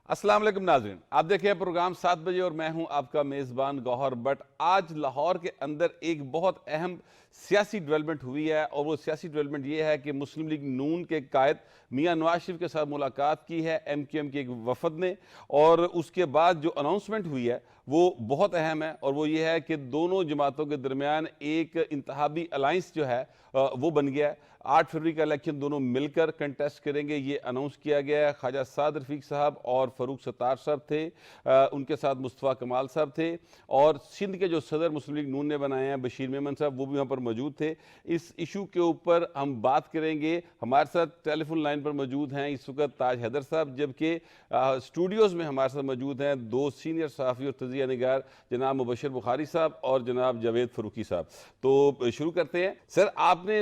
السلام علیکم ناظرین، آپ دیکھیں پروگرام 7 بجے اور میں ہوں آپ کا میزبان گوہر بٹ۔ آج لاہور کے اندر ایک بہت اہم سیاسی ڈیولپمنٹ ہوئی ہے، اور وہ سیاسی ڈیولپمنٹ یہ ہے کہ مسلم لیگ نون کے قائد میاں نواز شریف کے ساتھ ملاقات کی ہے ایم کیو ایم کے ایک وفد نے، اور اس کے بعد جو اناؤنسمنٹ ہوئی ہے وہ بہت اہم ہے، اور وہ یہ ہے کہ دونوں جماعتوں کے درمیان ایک انتخابی الائنس جو ہے وہ بن گیا ہے۔ 8 فروری کا الیکشن دونوں مل کر کنٹیسٹ کریں گے، یہ اناؤنس کیا گیا ہے۔ خواجہ سعد رفیق صاحب اور فاروق ستار صاحب تھے، ان کے ساتھ مصطفیٰ کمال صاحب تھے، اور سندھ کے جو صدر مسلم لیگ نون نے بنائے ہیں بشیر میمن صاحب، وہ بھی وہاں پر موجود تھے۔ اس ایشو کے اوپر ہم بات کریں گے۔ ہمارے ساتھ ٹیلی فون لائن پر موجود ہیں اس وقت تاج حیدر صاحب، جبکہ اسٹوڈیوز میں ہمارے ساتھ موجود ہیں دو سینئر صحافی اور تجزیہ نگار، جناب مبشر بخاری صاحب اور جناب جاوید فروقی صاحب۔ تو شروع کرتے ہیں۔ سر، آپ نے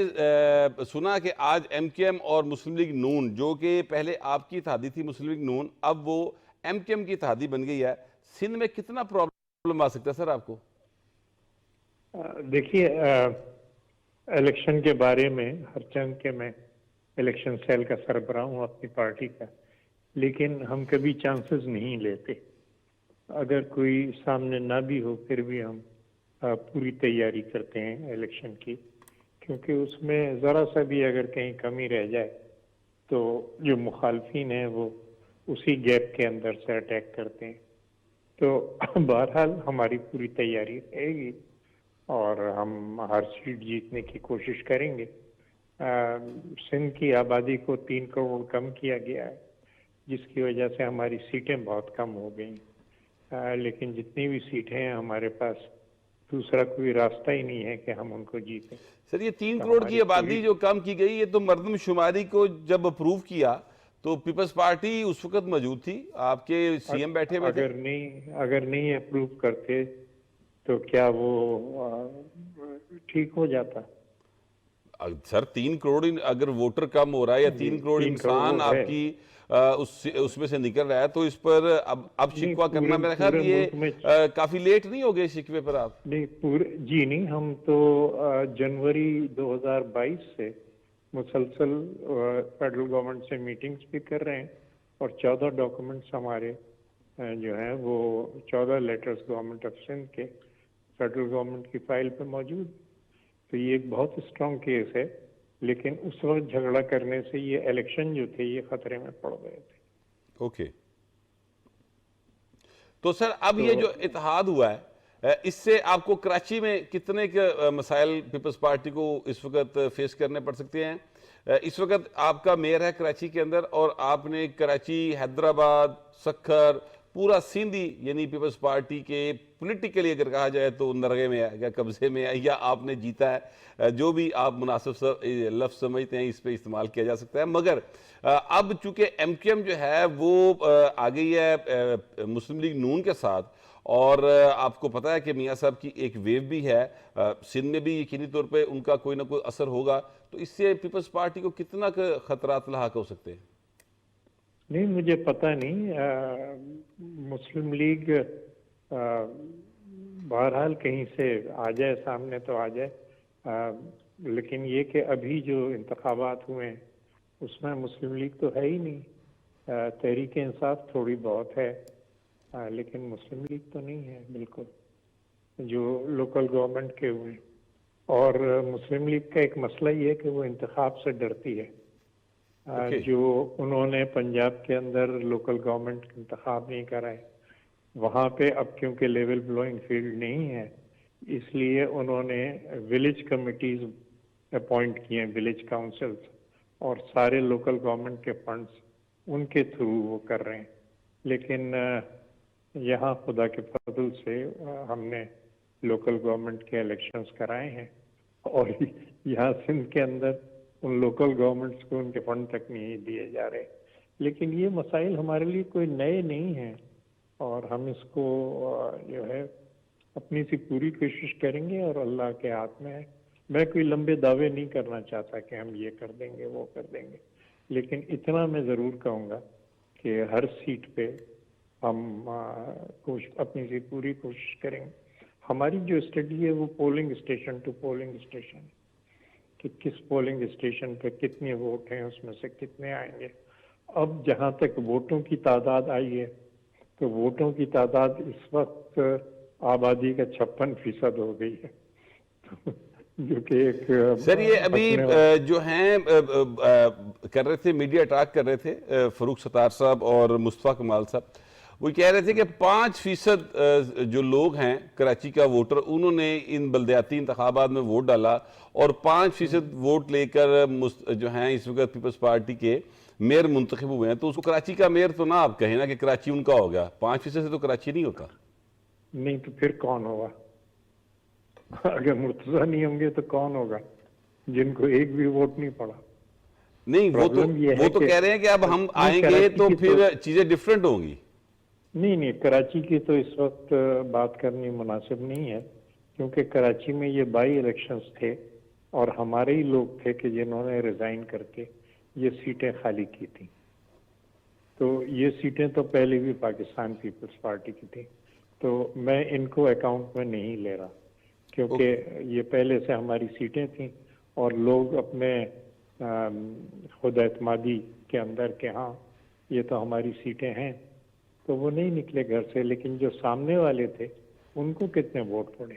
سنا کہ آج ایم کیو ایم اور مسلم لیگ نون، جو کہ پہلے آپ کی اتحادی تھی مسلم لیگ نون، اب وہ ایم کیو ایم کی اتحادی بن گئی ہے، سندھ میں کتنا پرابلم آ سکتا ہے سر آپ کو؟ دیکھیے، الیکشن کے بارے میں ہر چند کے میں الیکشن سیل کا سربراہ ہوں اپنی پارٹی کا، لیکن ہم کبھی چانسز نہیں لیتے۔ اگر کوئی سامنے نہ بھی ہو پھر بھی ہم پوری تیاری کرتے ہیں الیکشن کی، کیونکہ اس میں ذرا سا بھی اگر کہیں کمی رہ جائے تو جو مخالفین ہیں وہ اسی گیپ کے اندر سے اٹیک کرتے ہیں۔ تو بہرحال ہماری پوری تیاری رہے گی اور ہم ہر سیٹ جیتنے کی کوشش کریں گے۔ سندھ کی آبادی کو 3 کروڑ کم کیا گیا ہے، جس کی وجہ سے ہماری سیٹیں بہت کم ہو گئیں، لیکن جتنی بھی سیٹیں ہیں ہمارے پاس دوسرا کوئی راستہ ہی نہیں ہے کہ ہم ان کو جیتیں۔ سر، یہ 3 کروڑ کی آبادی جو کم کی گئی، یہ تو مردم شماری کو جب اپروو کیا تو پیپلز پارٹی اس وقت موجود تھی، آپ کے سی ایم بیٹھے ہوئے تھے۔ اگر نہیں اپروو کرتے تو کیا وہ ٹھیک ہو جاتا؟ سر، 3 کروڑ اگر ووٹر کم ہو رہا ہے یا 3 کروڑ انسان آپ کی اس میں سے نکل رہا ہے، تو اس پر اب شکوہ کرنا میرا خیال یہ کافی لیٹ نہیں ہو گئے شکوے پر آپ؟ نہیں، ہم تو جنوری 2022 سے مسلسل فیڈرل گورنمنٹ سے میٹنگز بھی کر رہے ہیں، اور 14 ڈاکومنٹس ہمارے جو ہیں وہ 14 لیٹرز گورنمنٹ آف سندھ کے فیڈرل گورنمنٹ کی فائل پہ موجود۔ تو یہ ایک بہت اسٹرانگ کیس ہے، لیکن اس وقت جھگڑا کرنے سے یہ الیکشن جو تھے یہ خطرے میں پڑ گئے تھے۔ اوکے، تو سر اب یہ جو اتحاد ہوا ہے، اس سے آپ کو کراچی میں کتنے مسائل پیپلز پارٹی کو اس وقت فیس کرنے پڑ سکتے ہیں؟ اس وقت آپ کا میئر ہے کراچی کے اندر، اور آپ نے کراچی، حیدرآباد، سکھر، پورا سندھی یعنی پیپلز پارٹی کے پولیٹیکلی اگر کہا جائے تو نرغے میں ہے یا قبضے میں ہے یا آپ نے جیتا ہے، جو بھی آپ مناسب لفظ سمجھتے ہیں اس پہ استعمال کیا جا سکتا ہے۔ مگر اب چونکہ ایم کیو ایم جو ہے وہ آ گئی ہے مسلم لیگ نون کے ساتھ، اور آپ کو پتا ہے کہ میاں صاحب کی ایک ویو بھی ہے سندھ میں بھی، یقینی طور پہ ان کا کوئی نہ کوئی اثر ہوگا، تو اس سے پیپلز پارٹی کو کتنا خطرات لاحق ہو سکتے ہیں؟ نہیں، مجھے پتہ نہیں۔ مسلم لیگ بہرحال کہیں سے آ جائے سامنے تو آ جائے، لیکن یہ کہ ابھی جو انتخابات ہوئے ہیں اس میں مسلم لیگ تو ہے ہی نہیں۔ تحریک انصاف تھوڑی بہت ہے، لیکن مسلم لیگ تو نہیں ہے بالکل، جو لوکل گورنمنٹ کے ہوئے۔ اور مسلم لیگ کا ایک مسئلہ یہ ہے کہ وہ انتخاب سے ڈرتی ہے۔ جو انہوں نے پنجاب کے اندر لوکل گورنمنٹ انتخاب نہیں کرائے، وہاں پہ اب کیونکہ لیول بلوئنگ فیلڈ نہیں ہے، اس لیے انہوں نے ولیج کمیٹیز اپوائنٹ کیے ہیں، ولیج کاؤنسلز، اور سارے لوکل گورنمنٹ کے فنڈز ان کے تھرو وہ کر رہے ہیں۔ لیکن یہاں خدا کے فضل سے ہم نے لوکل گورنمنٹ کے الیکشنز کرائے ہیں، اور یہاں سندھ کے اندر ان لوکل گورنمنٹس کو ان کے فنڈ تک نہیں دیے جا رہے۔ لیکن یہ مسائل ہمارے لیے کوئی نئے نہیں ہیں، اور ہم اس کو جو ہے اپنی سی پوری کوشش کریں گے، اور اللہ کے ہاتھ میں ہے۔ میں کوئی لمبے دعوے نہیں کرنا چاہتا کہ ہم یہ کر دیں گے وہ کر دیں گے، لیکن اتنا میں ضرور کہوں گا کہ ہر سیٹ پہ ہم اپنی سی پوری کوشش کریں گے۔ ہماری جو اسٹڈی ہے وہ polling station to polling station ہے، کہ کس پولنگ اسٹیشن پہ کتنے ووٹ ہیں، اس میں سے کتنے آئیں گے، اب جہاں تک ووٹوں کی تعداد آئی ہے تو ووٹوں کی تعداد اس وقت آبادی کا 56% ہو گئی ہے جو کہ ایک سر یہ ابھی جو ہیں کر رہے تھے، میڈیا اٹیک کر رہے تھے فاروق ستار صاحب اور مصطفیٰ کمال صاحب، وہ کہہ رہے تھے کہ 5% جو لوگ ہیں کراچی کا ووٹر انہوں نے ان بلدیاتی انتخابات میں ووٹ ڈالا اور 5% ووٹ لے کر جو ہیں اس وقت پیپلز پارٹی کے میئر منتخب ہوئے ہیں. تو اس کو کراچی کا میئر تو نہ آپ کہیں نا کہ کراچی ان کا ہوگا، 5% سے تو کراچی نہیں ہوتا. نہیں تو پھر کون ہوگا؟ اگر مرتضیٰ نہیں ہوں گے تو کون ہوگا جن کو ایک بھی ووٹ نہیں پڑا؟ نہیں وہ تو کہہ رہے ہیں کہ اب ہم آئیں گے تو پھر چیزیں ڈیفرنٹ ہوں گی. نہیں کراچی کی تو اس وقت بات کرنی مناسب نہیں ہے، کیونکہ کراچی میں یہ بائی الیکشنز تھے اور ہمارے ہی لوگ تھے کہ جنہوں نے ریزائن کر کے یہ سیٹیں خالی کی تھیں. تو یہ سیٹیں تو پہلے بھی پاکستان پیپلز پارٹی کی تھیں، تو میں ان کو اکاؤنٹ میں نہیں لے رہا، کیونکہ یہ پہلے سے ہماری سیٹیں تھیں اور لوگ اپنے خود اعتمادی کے اندر کہ ہاں یہ تو ہماری سیٹیں ہیں تو وہ نہیں نکلے گھر سے. لیکن جو سامنے والے تھے ان کو کتنے ووٹ پڑے؟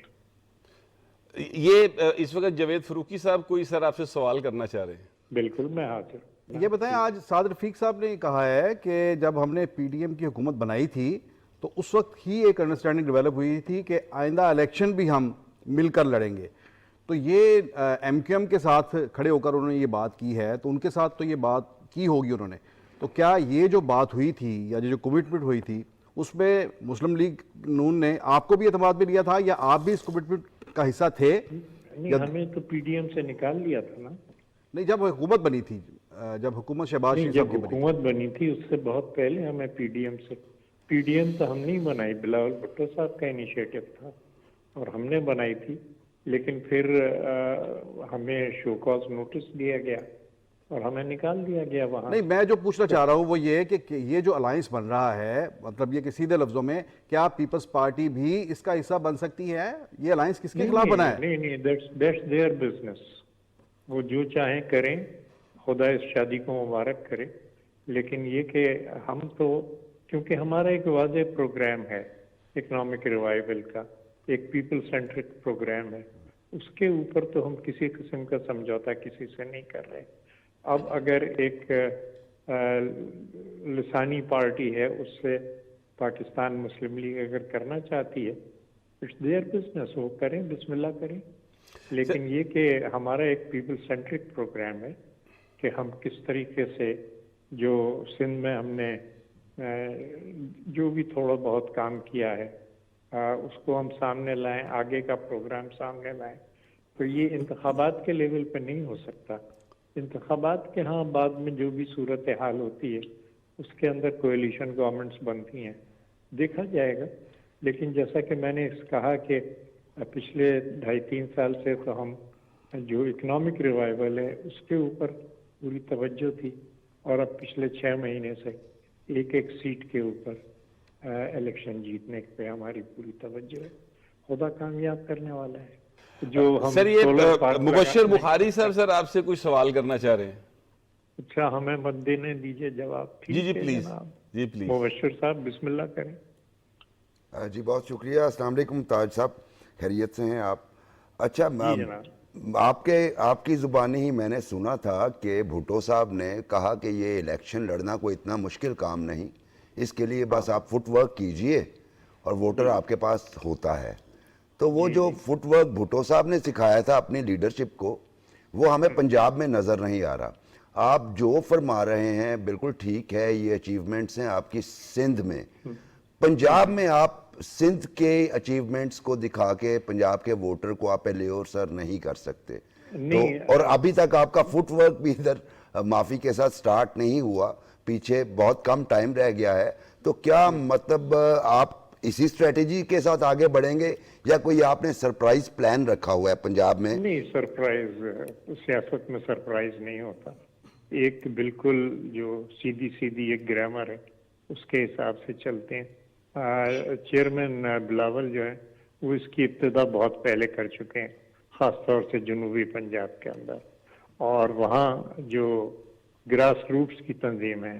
یہ اس وقت جاوید فروقی صاحب کوئی سر آپ سے سوال کرنا چاہ رہے ہیں؟ بالکل میں حاضر. یہ بتائیں، آج سعد رفیق صاحب نے کہا ہے کہ جب ہم نے پی ڈی ایم کی حکومت بنائی تھی تو اس وقت ہی ایک انڈرسٹینڈنگ ڈیولپ ہوئی تھی کہ آئندہ الیکشن بھی ہم مل کر لڑیں گے. تو یہ ایم کیو ایم کے ساتھ کھڑے ہو کر انہوں نے یہ بات کی ہے، تو ان کے ساتھ تو یہ بات کی ہوگی انہوں نے. تو کیا یہ جو بات ہوئی تھی یا جو کمٹمنٹ ہوئی تھی اس میں مسلم لیگ نون نے آپ کو بھی اعتماد میں لیا تھا یا آپ بھی اس کمٹمنٹ کا حصہ تھے؟ نہیں ہمیں تو پی ڈی ایم سے نکال لیا تھا نا. نہیں، جب حکومت بنی تھی، جب حکومت شہباز شریف جب صاحب کی بنی حکومت بنی تھی اس سے بہت پہلے ہمیں پی ڈی ایم تو ہم نہیں بنائی، بلاول بھٹو صاحب کا انیشیٹو تھا اور ہم نے بنائی تھی. لیکن پھر ہمیں شو کاز نوٹس دیا گیا اور ہمیں نکال دیا گیا وہاں. نہیں، میں جو پوچھنا چاہ رہا ہوں وہ یہ کہ یہ جو الائنس بن رہا ہے، مطلب یہ کہ سیدھے لفظوں میں کیا پیپلز پارٹی بھی اس کا حصہ بن سکتی ہے؟ یہ الائنس کس کے خلاف بنا ہے؟ نہیں دیٹس دیئر بزنس، وہ جو چاہیں کریں، خدا اس شادی کو مبارک کرے. لیکن یہ کہ ہم تو کیونکہ ہمارا ایک واضح پروگرام ہے اکنامک ریوائول کا، ایک پیپل سینٹرک پروگرام ہے، اس کے اوپر تو ہم کسی قسم کا سمجھوتا کسی سے نہیں کر رہے. اب اگر ایک لسانی پارٹی ہے اس سے پاکستان مسلم لیگ اگر کرنا چاہتی ہے اٹس دیئر بزنس، وہ کریں، بسم اللہ کریں. لیکن یہ کہ ہمارا ایک پیپل سینٹرک پروگرام ہے کہ ہم کس طریقے سے جو سندھ میں ہم نے جو بھی تھوڑا بہت کام کیا ہے اس کو ہم سامنے لائیں، آگے کا پروگرام سامنے لائیں. تو یہ انتخابات کے لیول پہ نہیں ہو سکتا. انتخابات کے ہاں بعد میں جو بھی صورتحال ہوتی ہے اس کے اندر کوئلیشن گورنمنٹس بنتی ہیں، دیکھا جائے گا. لیکن جیسا کہ میں نے کہا کہ پچھلے 2.5-3 سال سے تو ہم جو اکنامک ریوائول ہے اس کے اوپر پوری توجہ تھی اور اب پچھلے 6 مہینے سے ایک سیٹ کے اوپر الیکشن جیتنے پہ ہماری پوری توجہ ہے. خدا کامیاب کرنے والا ہے. جو ہم سر یہ مبشر بخاری صاحب سر آپ سے کچھ سوال کرنا چاہ رہے ہیں. اچھا ہمیں مت دینے دیجئے جواب. جی پلیز. جی پلیز مبشر صاحب بسم اللہ کریں. جی بہت شکریہ. السلام علیکم تاج صاحب، خیریت سے ہیں آپ؟ اچھا آپ کی زبانی ہی میں نے سنا تھا کہ بھٹو صاحب نے کہا کہ یہ الیکشن لڑنا کوئی اتنا مشکل کام نہیں، اس کے لیے بس آپ فٹ ورک کیجئے اور ووٹر آپ کے پاس ہوتا ہے. تو وہ جو فٹ ورک بھٹو صاحب نے سکھایا تھا اپنی لیڈرشپ کو، وہ ہمیں پنجاب میں نظر نہیں آ رہا. آپ جو فرما رہے ہیں بالکل ٹھیک ہے، یہ اچیومنٹس ہیں آپ کی سندھ میں. پنجاب میں آپ سندھ کے اچیومنٹس کو دکھا کے پنجاب کے ووٹر کو آپ لیور سر نہیں کر سکتے. تو اور ابھی تک آپ کا فٹ ورک بھی ادھر معافی کے ساتھ سٹارٹ نہیں ہوا، پیچھے بہت کم ٹائم رہ گیا ہے. تو کیا مطلب آپ اسی اسٹریٹجی کے ساتھ آگے بڑھیں گے یا کوئی آپ نے سرپرائز پلان رکھا ہوا ہے پنجاب میں؟ نہیں، سرپرائز سیاست میں سرپرائز نہیں ہوتا. ایک بالکل جو سیدھی ایک گرامر ہے اس کے حساب سے چلتے ہیں. چیئرمین بلاول جو ہے وہ اس کی ابتدا بہت پہلے کر چکے ہیں، خاص طور سے جنوبی پنجاب کے اندر. اور وہاں جو گراس روٹس کی تنظیم ہے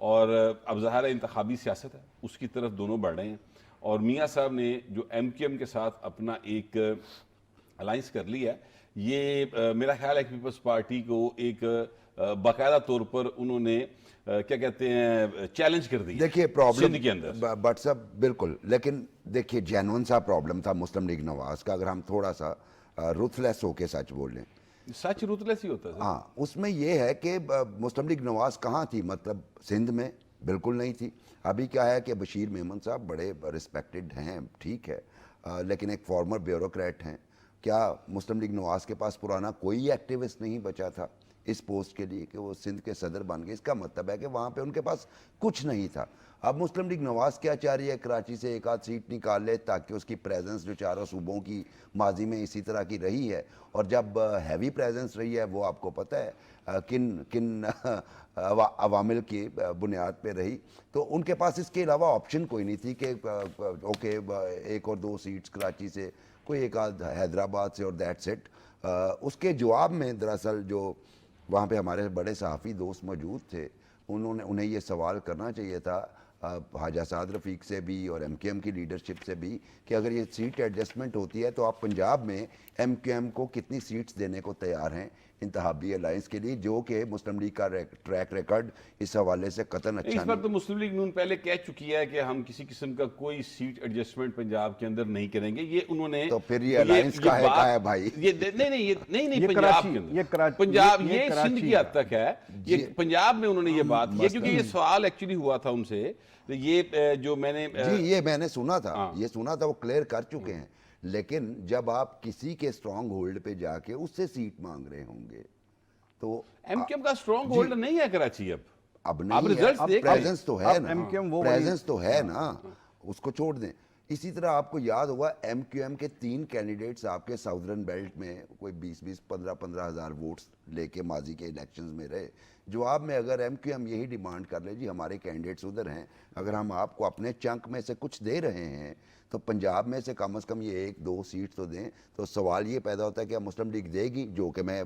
اور اب ظاہر ہے انتخابی سیاست ہے، اس کی طرف دونوں بڑھ رہے ہیں، اور میاں صاحب نے جو ایم کیو ایم کے ساتھ اپنا ایک الائنس کر لی ہے، یہ میرا خیال ہے کہ پیپلز پارٹی کو ایک باقاعدہ طور پر انہوں نے کیا کہتے ہیں چیلنج کر دی دیکھیے پرابلم سندھ کے اندر. بٹ صاحب بالکل، لیکن دیکھیے جینون سا پرابلم تھا مسلم لیگ نواز کا، اگر ہم تھوڑا سا رuthless ہو کے سچ بول لیں. سچ روتلیس ہی ہوتا ہے. ہاں، اس میں یہ ہے کہ مسلم لیگ نواز کہاں تھی، مطلب سندھ میں بالکل نہیں تھی. ابھی کیا ہے کہ بشیر میمن صاحب بڑے رسپیکٹڈ ہیں، ٹھیک ہے، لیکن ایک فارمر بیوروکریٹ ہیں. کیا مسلم لیگ نواز کے پاس پرانا کوئی ایکٹیوسٹ نہیں بچا تھا اس پوسٹ کے لیے کہ وہ سندھ کے صدر بن گئے؟ اس کا مطلب ہے کہ وہاں پہ ان کے پاس کچھ نہیں تھا. اب مسلم لیگ نواز کیا چاہ رہی ہے؟ کراچی سے ایک آدھ سیٹ نکال لے تاکہ اس کی پریزنس جو چاروں صوبوں کی ماضی میں اسی طرح کی رہی ہے، اور جب ہیوی پریزنس رہی ہے وہ آپ کو پتہ ہے کن عوامل کی بنیاد پہ رہی، تو ان کے پاس اس کے علاوہ آپشن کوئی نہیں تھی کہ اوکے ایک اور دو سیٹس کراچی سے، کوئی ایک آدھ حیدرآباد سے، اور دیٹس اٹ. اس کے جواب میں دراصل جو وہاں پہ ہمارے بڑے صحافی دوست موجود تھے، انہیں یہ سوال کرنا چاہیے تھا حاجہ سعد رفیق سے بھی اور ایم کیو ایم کی لیڈرشپ سے بھی کہ اگر یہ سیٹ ایڈجسٹمنٹ ہوتی ہے تو آپ پنجاب میں ایم کیو ایم کو کتنی سیٹس دینے کو تیار ہیں انتخابی الائنس کے لیے، جو کہ مسلم لیگ کا ٹریک ریکارڈ اس حوالے سے قطعاً اچھا اس پر تو مسلم لیگ نون پہلے کہہ چکی ہے کہ ہم کسی قسم کا کوئی سیٹ ایڈجسٹمنٹ پنجاب کے اندر نہیں کریں گے. یہ انہوں نے تو پھر یہ الائنس کا ہے بھائی؟ نہیں پنجاب کے اندر، پنجاب یہ سندھ کی حد تک ہے، یہ پنجاب میں انہوں نے یہ بات کی، کیونکہ یہ سوال ایکچولی ہوا تھا ان سے. یہ جو میں نے یہ میں نے سنا تھا وہ کلیئر کر چکے ہیں. لیکن جب آپ کسی کے اسٹرانگ ہولڈ پہ جا کے اس سے سیٹ مانگ رہے ہوں گے تو ایم کیو ایم کا اسٹرانگ ہولڈ نہیں ہے کراچی. اب نہیں ہے، پریزنس تو ہے نا، پریزنس تو ہے نا، اس کو چھوڑ دیں. اسی طرح آپ کو یاد ہوگا ایم کیو ایم کے 3 کینڈیڈیٹس آپ کے ساؤدرن بیلٹ میں کوئی 15 ہزار ووٹس لے کے ماضی کے الیکشنز میں رہے. جواب میں اگر ایم کیو ایم یہی ڈیمانڈ کر لے جی ہمارے کینڈیڈیٹس ادھر ہیں، اگر ہم آپ کو اپنے چنک میں سے کچھ دے رہے ہیں تو پنجاب میں سے کم از کم یہ 1-2 سیٹ تو دیں. تو سوال یہ پیدا ہوتا ہے کہ مسلم لیگ دے گی، جو کہ میں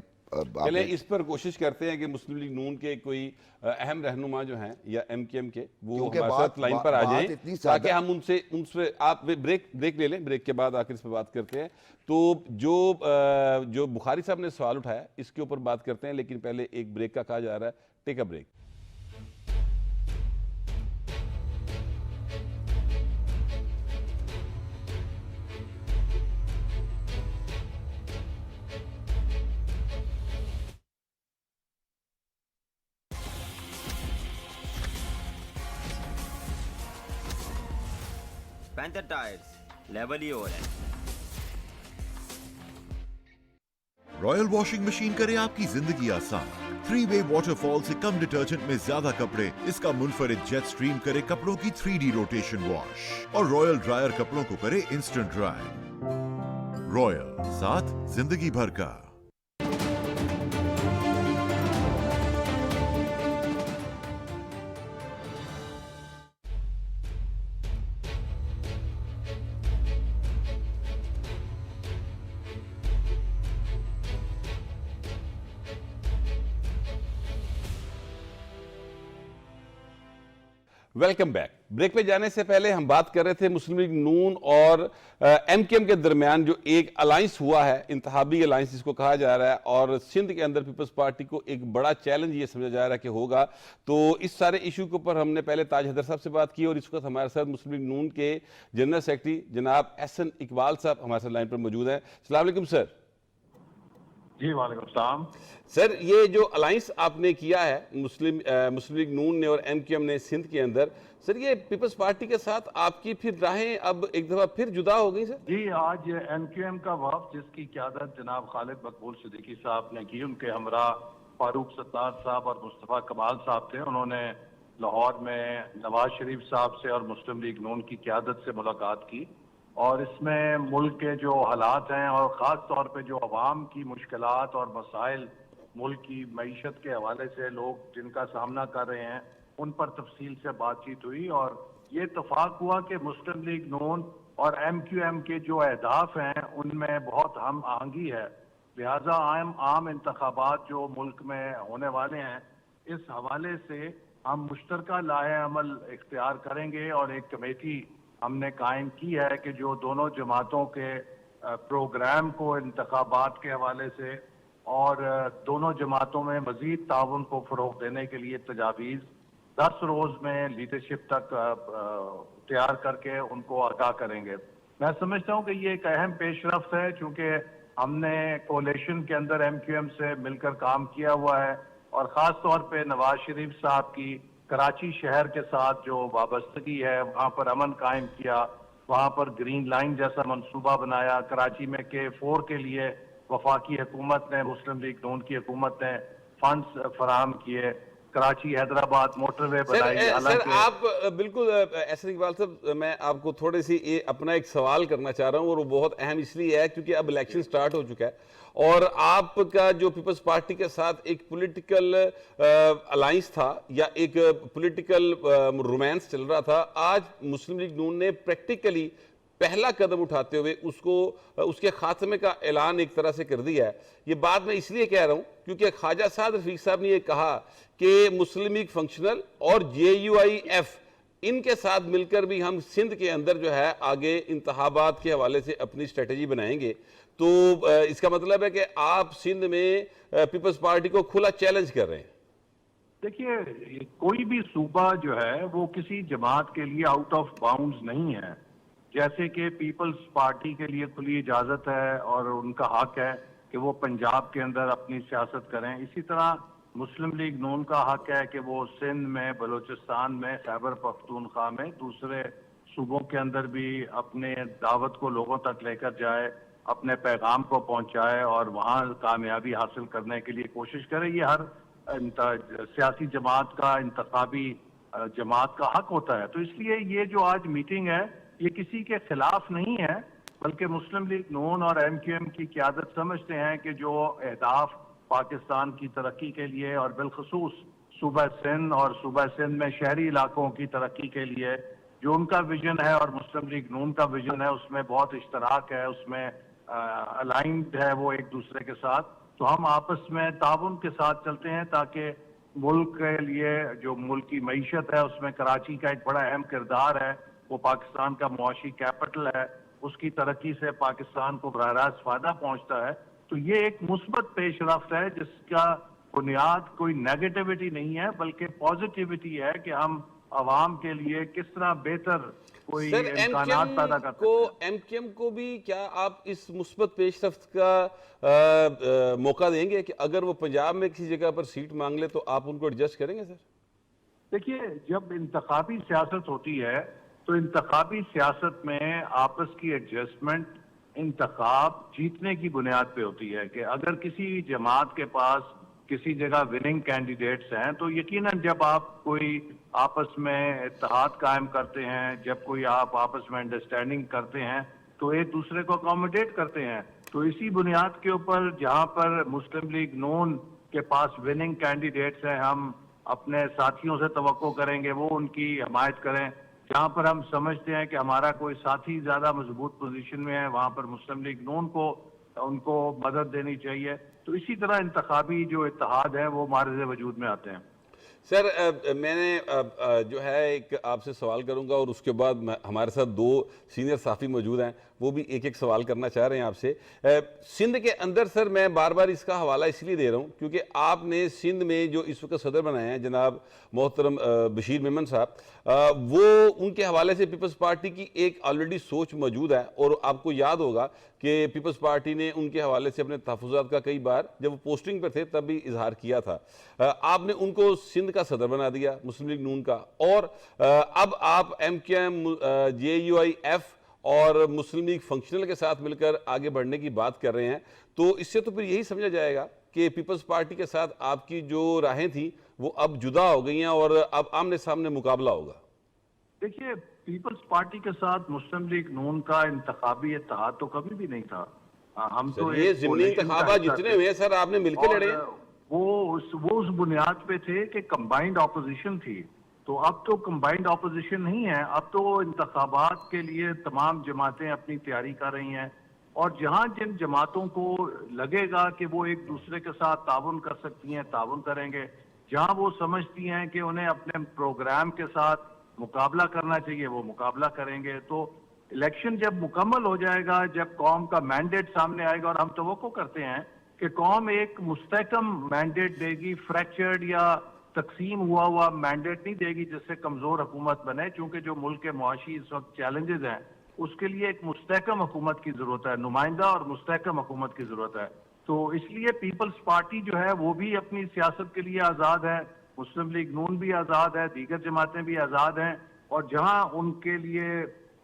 پہلے اس پر کوشش کرتے ہیں کہ مسلم لیگ نون کے کوئی اہم رہنما جو ہیں یا ایم کیو ایم کے وہ ہمارے ساتھ لائن پر آ جائیں تاکہ ہم ان سے آپ بریک لے لیں. بریک کے بعد آخر اس پہ بات کرتے ہیں. تو جو بخاری صاحب نے سوال اٹھایا اس کے اوپر بات کرتے ہیں، لیکن پہلے ایک بریک کا کہا جا رہا ہے. Take a break. Panther tyres level ہی ہو رہا ہے. رائل واشنگ مشین کرے آپ کی زندگی آسان. 3-way واٹر فال سے کم ڈٹرجنٹ میں زیادہ کپڑے. اس کا منفرد جیٹ سٹریم کرے کپڑوں کی 3D روٹیشن واش، اور رائل ڈرائر کپڑوں کو کرے انسٹنٹ ڈرائی. رائل، ساتھ زندگی بھر کا. Welcome back. بریک پہ جانے سے پہلے ہم بات کر رہے تھے مسلم لیگ نون اور ایم کیو ایم کے درمیان جو ایک الائنس ہوا ہے، انتخابی الائنس جس کو کہا جا رہا ہے، اور سندھ کے اندر پیپلز پارٹی کو ایک بڑا چیلنج یہ سمجھا جا رہا ہے کہ ہوگا. تو اس سارے ایشو کے اوپر ہم نے پہلے تاج حیدر صاحب سے بات کی، اور اس وقت ہمارے ساتھ مسلم لیگ نون کے جنرل سیکرٹری جناب احسن اقبال صاحب ہمارے ساتھ لائن پر موجود ہیں. السلام علیکم سر. جی وعلیکم السلام. سر یہ جو الائنس آپ نے کیا ہے مسلم لیگ نون نے اور ایم کیو ایم نے سندھ کے اندر، سر یہ پیپلز پارٹی کے ساتھ آپ کی پھر راہیں اب ایک دفعہ پھر جدا ہو گئی سر؟ جی آج ایم کیو ایم کا وفد جس کی قیادت جناب خالد مقبول صدیقی صاحب نے کی، ان کے ہمراہ فاروق ستار صاحب اور مصطفیٰ کمال صاحب تھے. انہوں نے لاہور میں نواز شریف صاحب سے اور مسلم لیگ نون کی قیادت سے ملاقات کی، اور اس میں ملک کے جو حالات ہیں اور خاص طور پہ جو عوام کی مشکلات اور مسائل ملک کی معیشت کے حوالے سے لوگ جن کا سامنا کر رہے ہیں ان پر تفصیل سے بات چیت ہوئی، اور یہ اتفاق ہوا کہ مسلم لیگ نون اور ایم کیو ایم کے جو اہداف ہیں ان میں بہت ہم آہنگی ہے. لہٰذا عام انتخابات جو ملک میں ہونے والے ہیں اس حوالے سے ہم مشترکہ لائحہ عمل اختیار کریں گے اور ایک کمیٹی ہم نے قائم کی ہے کہ جو دونوں جماعتوں کے پروگرام کو انتخابات کے حوالے سے اور دونوں جماعتوں میں مزید تعاون کو فروغ دینے کے لیے تجاویز 10 روز میں لیڈرشپ تک تیار کر کے ان کو آگاہ کریں گے. میں سمجھتا ہوں کہ یہ ایک اہم پیش رفت ہے چونکہ ہم نے کولیشن کے اندر ایم کیو ایم سے مل کر کام کیا ہوا ہے اور خاص طور پہ نواز شریف صاحب کی کراچی شہر کے ساتھ جو وابستگی ہے وہاں پر امن قائم کیا, وہاں پر گرین لائن جیسا منصوبہ بنایا, کراچی میں K4 کے لیے وفاقی حکومت نے, مسلم لیگ نون کی حکومت نے فنڈز فراہم کیے, کراچی حیدرآباد موٹر وے بنائی. سر آپ بالکل ایسر اقبال صاحب, میں آپ کو تھوڑے سی اپنا ایک سوال کرنا چاہ رہا ہوں اور وہ بہت اہم اس لیے ہے کیونکہ اب الیکشن سٹارٹ ہو چکا ہے اور آپ کا جو پیپلز پارٹی کے ساتھ ایک پولیٹیکل الائنس تھا یا ایک پولیٹیکل رومانس چل رہا تھا, آج مسلم لیگ نون نے پریکٹیکلی پہلا قدم اٹھاتے ہوئے اس کے خاتمے کا اعلان ایک طرح سے کر دیا ہے. یہ بات میں اس لیے کہہ رہا ہوں کیونکہ خواجہ سعد رفیق صاحب نے یہ کہا کہ مسلم لیگ فنکشنل اور JUIF ان کے ساتھ مل کر بھی ہم سندھ کے اندر جو ہے آگے انتخابات کے حوالے سے اپنی اسٹریٹجی بنائیں گے. تو اس کا مطلب ہے کہ آپ سندھ میں پیپلز پارٹی کو کھلا چیلنج کر رہے ہیں. دیکھیے کوئی بھی صوبہ جو ہے وہ کسی جماعت کے لیے آؤٹ آف باؤنڈز نہیں ہے. جیسے کہ پیپلز پارٹی کے لیے کھلی اجازت ہے اور ان کا حق ہے کہ وہ پنجاب کے اندر اپنی سیاست کریں, اسی طرح مسلم لیگ نون کا حق ہے کہ وہ سندھ میں, بلوچستان میں, خیبر پختونخوا میں, دوسرے صوبوں کے اندر بھی اپنے دعوت کو لوگوں تک لے کر جائے, اپنے پیغام کو پہنچائے اور وہاں کامیابی حاصل کرنے کے لیے کوشش کرے. یہ ہر سیاسی جماعت کا, انتخابی جماعت کا حق ہوتا ہے. تو اس لیے یہ جو آج میٹنگ ہے یہ کسی کے خلاف نہیں ہے بلکہ مسلم لیگ نون اور MQM کی قیادت سمجھتے ہیں کہ جو اہداف پاکستان کی ترقی کے لیے اور بالخصوص صوبہ سندھ اور صوبہ سندھ میں شہری علاقوں کی ترقی کے لیے جو ان کا ویژن ہے اور مسلم لیگ نون کا ویژن ہے اس میں بہت اشتراک ہے, اس میں الائنڈ ہے وہ ایک دوسرے کے ساتھ. تو ہم آپس میں تعاون کے ساتھ چلتے ہیں تاکہ ملک کے لیے جو ملک کی معیشت ہے اس میں کراچی کا ایک بڑا اہم کردار ہے, وہ پاکستان کا معاشی کیپٹل ہے, اس کی ترقی سے پاکستان کو براہ راست فائدہ پہنچتا ہے. تو یہ ایک مثبت پیش رفت ہے جس کا بنیاد کوئی نیگیٹیوٹی نہیں ہے بلکہ پازیٹیوٹی ہے کہ ہم عوام کے لیے کس طرح بہتر کوئی امکانات پیدا کرتے ہیں. MQM کو بھی کیا آپ اس مثبت پیش رفت کا موقع دیں گے کہ اگر وہ پنجاب میں کسی جگہ پر سیٹ مانگ لے تو آپ ان کو ایڈجسٹ کریں گے؟ سر دیکھیے جب انتخابی سیاست ہوتی ہے تو انتخابی سیاست میں آپس کی ایڈجسٹمنٹ انتخاب جیتنے کی بنیاد پہ ہوتی ہے کہ اگر کسی جماعت کے پاس کسی جگہ وننگ کینڈیڈیٹس ہیں تو یقیناً جب آپ کوئی آپس میں اتحاد قائم کرتے ہیں, جب کوئی آپ آپس میں انڈرسٹینڈنگ کرتے ہیں تو ایک دوسرے کو اکوموڈیٹ کرتے ہیں. تو اسی بنیاد کے اوپر جہاں پر مسلم لیگ نون کے پاس وننگ کینڈیڈیٹس ہیں ہم اپنے ساتھیوں سے توقع کریں گے وہ ان کی حمایت کریں. جہاں پر ہم سمجھتے ہیں کہ ہمارا کوئی ساتھی زیادہ مضبوط پوزیشن میں ہے وہاں پر مسلم لیگ نون کو ان کو مدد دینی چاہیے. تو اسی طرح انتخابی جو اتحاد ہے وہ معرض وجود میں آتے ہیں. سر میں نے جو ہے ایک آپ سے سوال کروں گا اور اس کے بعد ہمارے ساتھ 2 سینئر صحافی موجود ہیں, وہ بھی ایک ایک سوال کرنا چاہ رہے ہیں آپ سے. سندھ کے اندر سر میں بار بار اس کا حوالہ اس لیے دے رہا ہوں کیونکہ آپ نے سندھ میں جو اس وقت صدر بنائے ہیں جناب محترم بشیر میمن صاحب, وہ ان کے حوالے سے پیپلز پارٹی کی ایک آلریڈی سوچ موجود ہے اور آپ کو یاد ہوگا کہ پیپلز پارٹی نے ان کے حوالے سے اپنے تحفظات کا کئی بار جب وہ پوسٹنگ پر تھے تب بھی اظہار کیا تھا. آپ نے ان کو سندھ کا صدر بنا دیا مسلم لیگ نون کا, اور اب آپ MQM, JUIF اور مسلم لیگ فنکشنل کے ساتھ مل کر آگے بڑھنے کی بات کر رہے ہیں. تو اس سے تو پھر یہی سمجھا جائے گا کہ پیپلز پارٹی کے ساتھ آپ کی جو راہیں تھیں وہ اب جدا ہو گئی ہیں اور اب آمنے سامنے مقابلہ ہوگا. دیکھیے پیپلز پارٹی کے ساتھ مسلم لیگ نون کا انتخابی اتحاد تو کبھی بھی نہیں تھا. ہم تو یہ ضمنی انتخابات جتنے ہوئے ہیں سر آپ نے مل کے لڑے ہیں, وہ اس بنیاد پہ تھے کہ کمبائنڈ اپوزیشن تھی. تو اب تو کمبائنڈ اپوزیشن نہیں ہے, اب تو انتخابات کے لیے تمام جماعتیں اپنی تیاری کر رہی ہیں اور جہاں جن جماعتوں کو لگے گا کہ وہ ایک دوسرے کے ساتھ تعاون کر سکتی ہیں تعاون کریں گے. جہاں وہ سمجھتی ہیں کہ انہیں اپنے پروگرام کے ساتھ مقابلہ کرنا چاہیے وہ مقابلہ کریں گے. تو الیکشن جب مکمل ہو جائے گا, جب قوم کا مینڈیٹ سامنے آئے گا, اور ہم توقع کرتے ہیں کہ قوم ایک مستحکم مینڈیٹ دے گی, فریکچرڈ یا تقسیم ہوا مینڈیٹ نہیں دے گی جس سے کمزور حکومت بنے, چونکہ جو ملک کے معاشی اس وقت چیلنجز ہیں اس کے لیے ایک مستحکم حکومت کی ضرورت ہے, نمائندہ اور مستحکم حکومت کی ضرورت ہے. تو اس لیے پیپلز پارٹی جو ہے وہ بھی اپنی سیاست کے لیے آزاد ہے, مسلم لیگ نون بھی آزاد ہے, دیگر جماعتیں بھی آزاد ہیں, اور جہاں ان کے لیے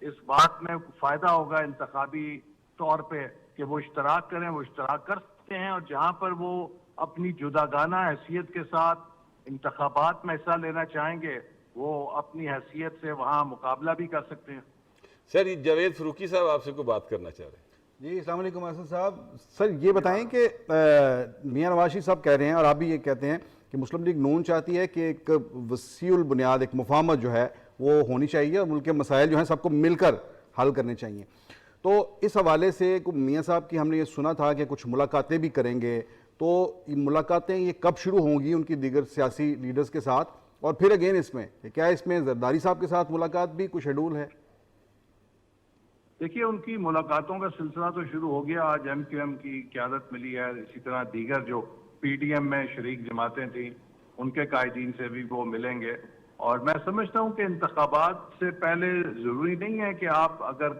اس بات میں فائدہ ہوگا انتخابی طور پہ کہ وہ اشتراک کریں وہ اشتراک کر سکتے ہیں, اور جہاں پر وہ اپنی جداگانہ حیثیت کے ساتھ انتخابات میں حصہ لینا چاہیں گے وہ اپنی حیثیت سے وہاں مقابلہ بھی کر سکتے ہیں. سر یہ جاوید فروقی صاحب آپ سے کوئی بات کرنا چاہ رہے ہیں. جی السلام علیکم احسن صاحب. سر یہ بتائیں کہ میاں نواز شریف صاحب کہہ رہے ہیں اور آپ بھی یہ کہتے ہیں کہ مسلم لیگ نون چاہتی ہے کہ ایک وسیع البنیاد ایک مفاہمت جو ہے وہ ہونی چاہیے اور ملک کے مسائل جو ہیں سب کو مل کر حل کرنے چاہیے. تو اس حوالے سے میاں صاحب کی ہم نے یہ سنا تھا کہ کچھ ملاقاتیں بھی کریں گے, تو یہ ملاقاتیں یہ کب شروع ہوں گی ان کی دیگر سیاسی لیڈرز کے ساتھ, اور پھر اگین اس میں کیا اس میں زرداری صاحب کے ساتھ ملاقات بھی کوئی شیڈول ہے؟ دیکھیے ان کی ملاقاتوں کا سلسلہ تو شروع ہو گیا, آج ایم کیو ایم کی قیادت ملی ہے, اسی طرح دیگر جو پی ڈی ایم میں شریک جماعتیں تھیں ان کے قائدین سے بھی وہ ملیں گے. اور میں سمجھتا ہوں کہ انتخابات سے پہلے ضروری نہیں ہے کہ آپ اگر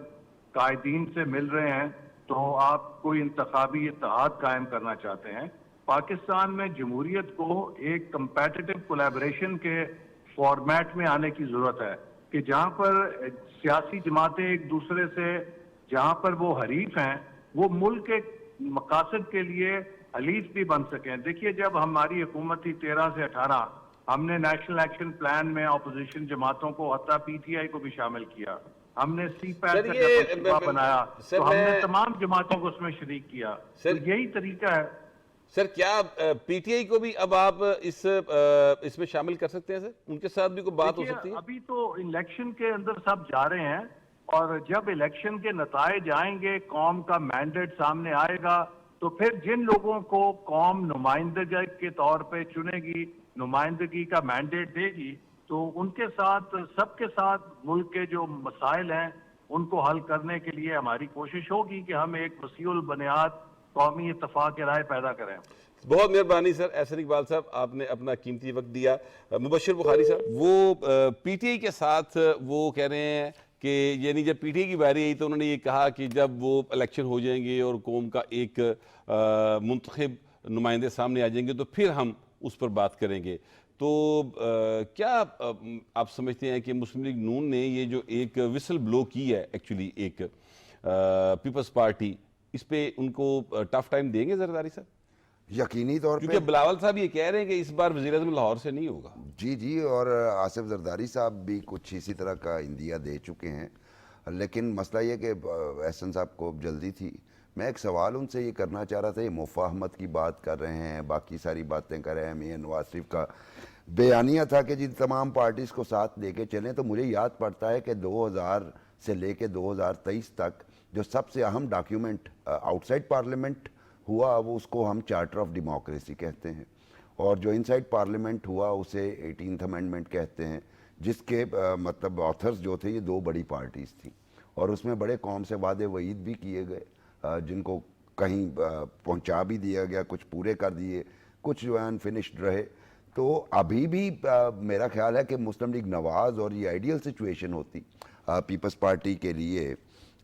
قائدین سے مل رہے ہیں تو آپ کوئی انتخابی اتحاد قائم کرنا چاہتے ہیں. پاکستان میں جمہوریت کو ایک کمپیٹیٹو کولیبریشن کے فارمیٹ میں آنے کی ضرورت ہے کہ جہاں پر سیاسی جماعتیں ایک دوسرے سے جہاں پر وہ حریف ہیں وہ ملک کے مقاصد کے لیے حلیف بھی بن سکیں. دیکھیے جب ہماری حکومت تھی 13 سے 18 ہم نے نیشنل ایکشن پلان میں اپوزیشن جماعتوں کو حتیٰ پی ٹی آئی کو بھی شامل کیا, ہم نے سی پیک کا شعبہ بنایا تو ہم نے تمام جماعتوں کو اس میں شریک کیا. تو یہی طریقہ ہے. سر کیا پی ٹی آئی کو بھی اب آپ اس میں شامل کر سکتے ہیں؟ سر ان کے ساتھ بھی کوئی بات ہو سکتی ہے؟ ابھی تو الیکشن کے اندر سب جا رہے ہیں, اور جب الیکشن کے نتائج آئیں گے قوم کا مینڈیٹ سامنے آئے گا تو پھر جن لوگوں کو قوم نمائندگی کے طور پہ چنے گی, نمائندگی کا مینڈیٹ دے گی, تو ان کے ساتھ سب کے ساتھ ملک کے جو مسائل ہیں ان کو حل کرنے کے لیے ہماری کوشش ہوگی کہ ہم ایک وسیع البنیاد قومی اتفاق کی رائے پیدا کریں. بہت مہربانی سر احسن اقبال صاحب, آپ نے اپنا قیمتی وقت دیا. مبشر بخاری صاحب وہ پی ٹی آئی کے ساتھ وہ کہہ رہے ہیں کہ یعنی جب پی ٹی آئی کی باری آئی تو انہوں نے یہ کہا کہ جب وہ الیکشن ہو جائیں گے اور قوم کا ایک منتخب نمائندے سامنے آ جائیں گے تو پھر ہم اس پر بات کریں گے. تو کیا آپ سمجھتے ہیں کہ مسلم لیگ نون نے یہ جو ایک وسل بلو کی ہے ایکچولی ایک پیپلز پارٹی, اس پہ ان کو ٹف ٹائم دیں گے زرداری صاحب؟ یقینی طور پہ, کیونکہ بلاول صاحب یہ کہہ رہے ہیں کہ اس بار وزیر اعظم لاہور سے نہیں ہوگا. جی اور آصف زرداری صاحب بھی کچھ اسی طرح کا اندیا دے چکے ہیں, لیکن مسئلہ یہ کہ احسن صاحب کو جلدی تھی. میں ایک سوال ان سے یہ کرنا چاہ رہا تھا, یہ مفاہمت کی بات کر رہے ہیں, باقی ساری باتیں کر رہے ہیں, میاں نواز شریف کا بیانیہ تھا کہ جی تمام پارٹیز کو ساتھ لے کے چلیں, تو مجھے یاد پڑتا ہے کہ 2000 سے لے کے 2023 تک جو سب سے اہم ڈاکیومنٹ آؤٹ سائڈ پارلیمنٹ ہوا وہ اس کو ہم چارٹر آف ڈیموکریسی کہتے ہیں, اور جو ان سائڈ پارلیمنٹ ہوا اسے 18th امینڈمنٹ کہتے ہیں, جس کے مطلب آتھرز جو تھے یہ 2 بڑی پارٹیز تھیں, اور اس میں بڑے قوم سے وعدے وعید بھی کیے گئے جن کو کہیں پہنچا بھی دیا گیا, کچھ پورے کر دیے, کچھ جو ہے انفنشڈ رہے. تو ابھی بھی میرا خیال ہے کہ مسلم لیگ نواز اور یہ آئیڈیل سچویشن ہوتی پیپلز پارٹی کے لیے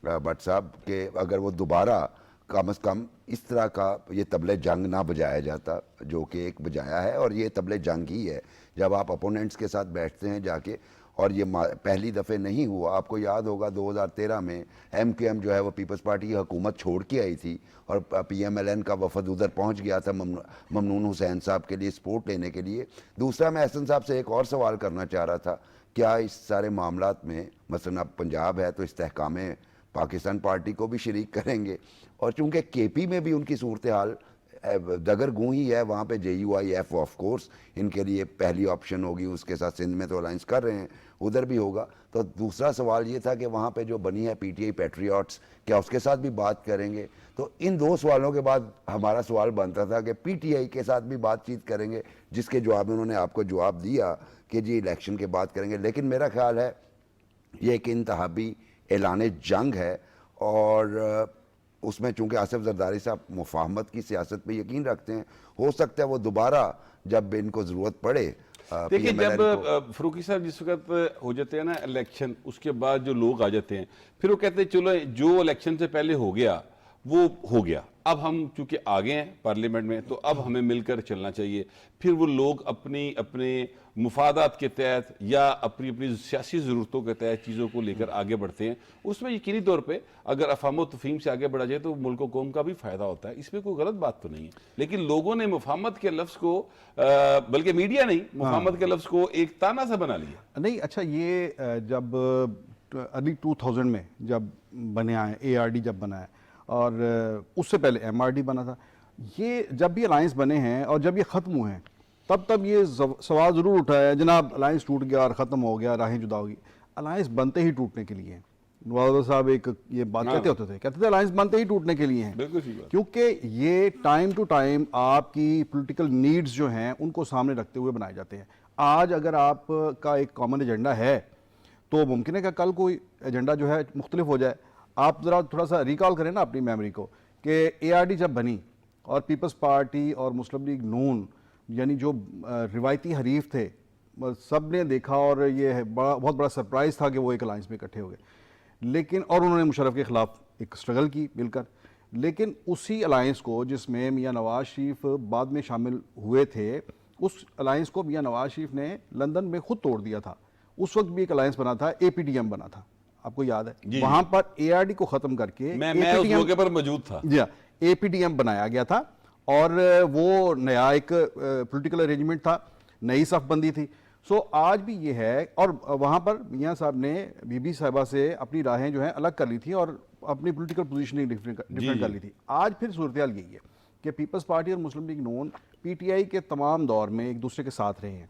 بٹ صاحب کہ اگر وہ دوبارہ کم از کم اس طرح کا یہ طبلِ جنگ نہ بجایا جاتا جو کہ ایک بجایا ہے, اور یہ طبلِ جنگ ہی ہے جب آپ اپوننٹس کے ساتھ بیٹھتے ہیں جا کے, اور یہ پہلی دفعہ نہیں ہوا. آپ کو یاد ہوگا 2013 میں ایم کیو ایم جو ہے وہ پیپلز پارٹی کی حکومت چھوڑ کے آئی تھی, اور پی ایم ایل این کا وفد ادھر پہنچ گیا تھا ممنون حسین صاحب کے لیے سپورٹ لینے کے لیے. دوسرا میں احسن صاحب سے ایک اور سوال کرنا چاہ رہا تھا, کیا اس سارے معاملات میں مثلا اب پنجاب ہے تو استحکام پاکستان پارٹی کو بھی شریک کریں گے, اور چونکہ کے پی میں بھی ان کی صورتحال دگرگوں ہی ہے وہاں پہ JUIF آف کورس ان کے لیے پہلی آپشن ہوگی, اس کے ساتھ سندھ میں تو الائنس کر رہے ہیں, ادھر بھی ہوگا. تو دوسرا سوال یہ تھا کہ وہاں پہ جو بنی ہے PTI پیٹریوٹس, کیا اس کے ساتھ بھی بات کریں گے؟ تو ان دو سوالوں کے بعد ہمارا سوال بنتا تھا کہ PTI کے ساتھ بھی بات چیت کریں گے, جس کے جواب میں انہوں نے آپ کو جواب دیا کہ جی الیکشن کے بعد کریں گے. لیکن میرا خیال ہے یہ ایک انتخابی اعلان جنگ ہے, اور اس میں چونکہ آصف زرداری صاحب مفاہمت کی سیاست پہ یقین رکھتے ہیں, ہو سکتا ہے وہ دوبارہ جب ان کو ضرورت پڑے. دیکھیں جب فروقی صاحب جس وقت ہو جاتے ہیں نا الیکشن, اس کے بعد جو لوگ آ جاتے ہیں پھر وہ کہتے ہیں چلو جو الیکشن سے پہلے ہو گیا وہ ہو گیا, اب ہم چونکہ آگے ہیں پارلیمنٹ میں تو اب ہمیں مل کر چلنا چاہیے. پھر وہ لوگ اپنے مفادات کے تحت یا اپنی سیاسی ضرورتوں کے تحت چیزوں کو لے کر آگے بڑھتے ہیں. اس میں یقینی طور پہ اگر افہام و تفہیم سے آگے بڑھا جائے تو ملک و قوم کا بھی فائدہ ہوتا ہے, اس میں کوئی غلط بات تو نہیں ہے. لیکن لوگوں نے مفاہمت کے لفظ کو, بلکہ میڈیا نہیں, مفاہمت کے لفظ کو ایک تانا سا بنا لیا. نہیں اچھا, یہ جب ارلی 2000 میں جب بنے ہیں ARD جب بنا ہے, اور اس سے پہلے MRD بنا تھا, یہ جب بھی الائنس بنے ہیں اور جب یہ ختم ہوئے ہیں تب یہ سوال ضرور اٹھا ہے جناب الائنس ٹوٹ گیا اور ختم ہو گیا, راہیں جدا ہوگی. الائنس بنتے ہی ٹوٹنے کے لیے ہیں. نواز صاحب ایک یہ بات کہتے تھے الائنس بنتے ہی ٹوٹنے کے لیے ہیں, کیونکہ یہ ٹائم ٹو ٹائم آپ کی پولیٹیکل نیڈز جو ہیں ان کو سامنے رکھتے ہوئے بنائے جاتے ہیں. آج اگر آپ کا ایک کامن ایجنڈا ہے تو ممکن ہے کہ کل کوئی ایجنڈا جو ہے مختلف ہو جائے. آپ ذرا تھوڑا سا ریکال کریں نا اپنی میموری کو کہ ARD جب بنی اور پیپلز پارٹی اور مسلم لیگ نون یعنی جو روایتی حریف تھے سب نے دیکھا, اور یہ بہت بڑا سرپرائز تھا کہ وہ ایک الائنس میں اکٹھے ہو گئے, لیکن اور انہوں نے مشرف کے خلاف ایک سٹرگل کی مل کر. لیکن اسی الائنس کو جس میں میاں نواز شریف بعد میں شامل ہوئے تھے, اس الائنس کو میاں نواز شریف نے لندن میں خود توڑ دیا تھا. اس وقت بھی ایک الائنس بنا تھا, APDM بنا تھا, آپ کو یاد ہے, وہاں پر ARD کو ختم کر کے میں اس موقع پر موجود تھا, جی ہاں, APDM بنایا گیا تھا, اور وہ نیا ایک پولیٹیکل ارینجمنٹ تھا, نئی صف بندی تھی. سو آج بھی یہ ہے, اور وہاں پر میاں صاحب نے بی بی صاحبہ سے اپنی راہیں جو ہیں الگ کر لی تھی اور اپنی پولیٹیکل پوزیشننگ ڈفرینٹ کر لی تھی. آج پھر صورتحال یہی ہے کہ پیپلز پارٹی اور مسلم لیگ نون PTI کے تمام دور میں ایک دوسرے کے ساتھ رہے ہیں,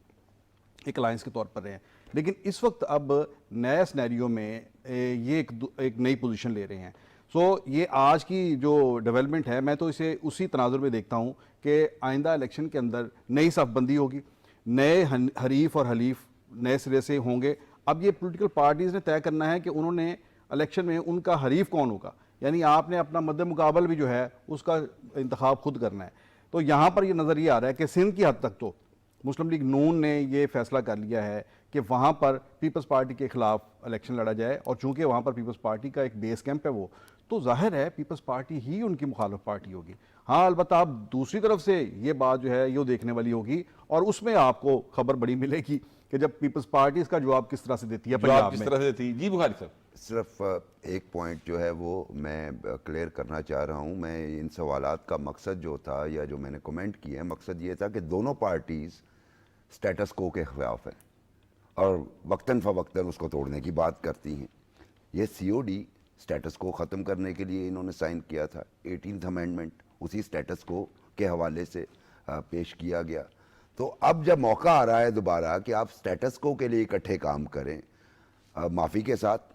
ایک الائنس کے طور پر رہے ہیں, لیکن اس وقت اب نیا سینیریو میں یہ ایک نئی پوزیشن لے رہے ہیں. سو یہ آج کی جو ڈیولپمنٹ ہے میں تو اسے اسی تناظر میں دیکھتا ہوں کہ آئندہ الیکشن کے اندر نئی صف بندی ہوگی, نئے حریف اور حلیف نئے سرے سے ہوں گے. اب یہ پولیٹیکل پارٹیز نے طے کرنا ہے کہ انہوں نے الیکشن میں ان کا حریف کون ہوگا, یعنی آپ نے اپنا مد مقابل بھی جو ہے اس کا انتخاب خود کرنا ہے. تو یہاں پر یہ نظر یہ آ رہا ہے کہ سندھ کی حد تک تو مسلم لیگ نون نے یہ فیصلہ کر لیا ہے کہ وہاں پر پیپلز پارٹی کے خلاف الیکشن لڑا جائے, اور چونکہ وہاں پر پیپلز پارٹی کا ایک بیس کیمپ ہے وہ, تو ظاہر ہے پیپلز پارٹی ہی ان کی مخالف پارٹی ہوگی. ہاں البتہ اب دوسری طرف سے یہ بات جو ہے یہ دیکھنے والی ہوگی, اور اس میں آپ کو خبر بڑی ملے گی کہ جب پیپلز پارٹی اس کا جواب کس طرح سے دیتی ہے پنجاب میں. کس طرح سے دیتی. جی بخاری صاحب, صرف ایک پوائنٹ جو ہے وہ میں کلیئر کرنا چاہ رہا ہوں. میں ان سوالات کا مقصد جو تھا یا جو میں نے کمنٹ کیا ہے, مقصد یہ تھا کہ دونوں پارٹیز سٹیٹس کو کے خلاف ہیں اور وقتاً فوقتاً اس کو توڑنے کی بات کرتی ہیں. یہ COD سٹیٹس کو ختم کرنے کے لیے انہوں نے سائن کیا تھا. 18th امینڈمنٹ اسی سٹیٹس کو کے حوالے سے پیش کیا گیا. تو اب جب موقع آ رہا ہے دوبارہ کہ آپ سٹیٹس کو کے لیے اکٹھے کام کریں, معافی کے ساتھ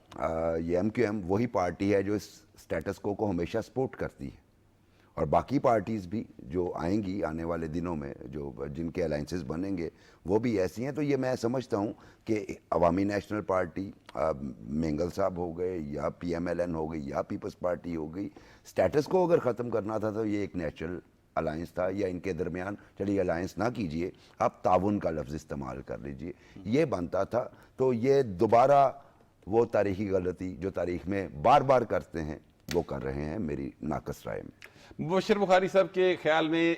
یہ MQM وہی پارٹی ہے جو اس سٹیٹس کو ہمیشہ سپورٹ کرتی ہے, اور باقی پارٹیز بھی جو آئیں گی آنے والے دنوں میں, جو جن کے الائنسز بنیں گے وہ بھی ایسی ہیں. تو یہ میں سمجھتا ہوں کہ عوامی نیشنل پارٹی, مینگل صاحب ہو گئے, یا PMLN ہو گئی, یا پیپلز پارٹی ہو گئی, سٹیٹس کو اگر ختم کرنا تھا تو یہ ایک نیچرل الائنس تھا, یا ان کے درمیان چلیے الائنس نہ کیجئے, آپ تعاون کا لفظ استعمال کر لیجئے, یہ بنتا تھا. تو یہ دوبارہ وہ تاریخی غلطی جو تاریخ میں بار بار کرتے ہیں وہ کر رہے ہیں میری ناقص رائے میں. مبشر بخاری صاحب کے خیال میں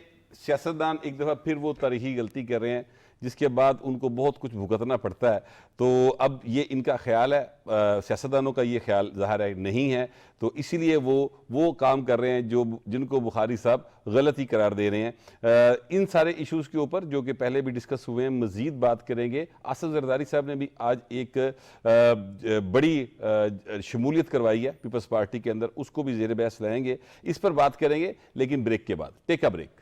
سیاستدان ایک دفعہ پھر وہ تاریخی غلطی کر رہے ہیں جس کے بعد ان کو بہت کچھ بھگتنا پڑتا ہے. تو اب یہ ان کا خیال ہے, سیاستدانوں کا یہ خیال ظاہر ہے نہیں ہے, تو اسی لیے وہ کام کر رہے ہیں جن کو بخاری صاحب غلطی قرار دے رہے ہیں. ان سارے ایشوز کے اوپر جو کہ پہلے بھی ڈسکس ہوئے ہیں مزید بات کریں گے. آصف زرداری صاحب نے بھی آج ایک بڑی شمولیت کروائی ہے پیپلز پارٹی کے اندر, اس کو بھی زیر بحث لائیں گے, اس پر بات کریں گے لیکن بریک کے بعد. ٹیک اے بریک.